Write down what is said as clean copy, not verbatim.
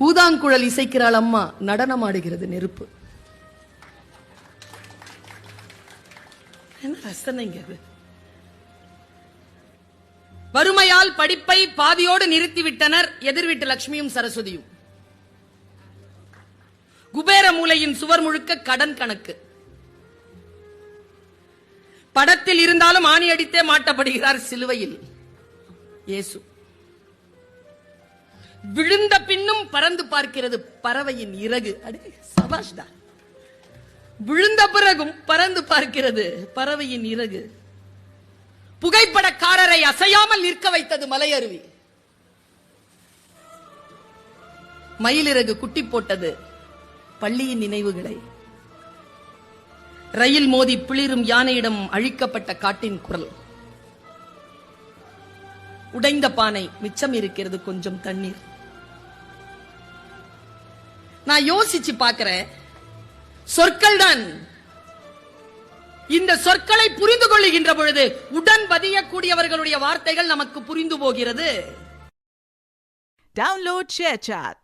ஊதாங்குழல் இசைக்கிறாள் அம்மா, நடனம் ஆடுகிறது நெருப்பு. என்ன ரசனைங்க அது? வறுமையால் படிப்பை பாதியோடு நிறுத்திவிட்டனர் எதிர் வீட்டு லட்சுமியும் சரஸ்வதியும். குபேர மூலையின் சுவர் முழுக்க கடன் கணக்கு. படத்தில் இருந்தாலும் ஆணி அடித்தே மாட்டப்படுகிறார் சிலுவையில் இயேசு. விழுந்த பின்னும் பறந்து பார்க்கிறது பறவையின் இறகு. அடே சபாஷ்டா. விழுந்த பிறகும் பறந்து பார்க்கிறது பறவையின் இறகு. புகைப்படக்காரரை அசையாமல் நிற்க வைத்தது மலையருவி. மயிலிறகு குட்டி போட்டது பள்ளியின் நினைவுகளை. ரயில் மோதி பிளிரும் யானையிடம் அழிக்கப்பட்ட காட்டின் குரல். உடைந்த பானை, மிச்சம் இருக்கிறது கொஞ்சம் தண்ணீர். நான் யோசிச்சு பார்க்கிறேன், சொற்கள் தான். இந்த சொற்களை புரிந்து கொள்ளுகின்ற பொழுது உடன் பதியக்கூடியவர்களுடைய வார்த்தைகள் நமக்கு புரிந்து போகிறது. Download ShareChat.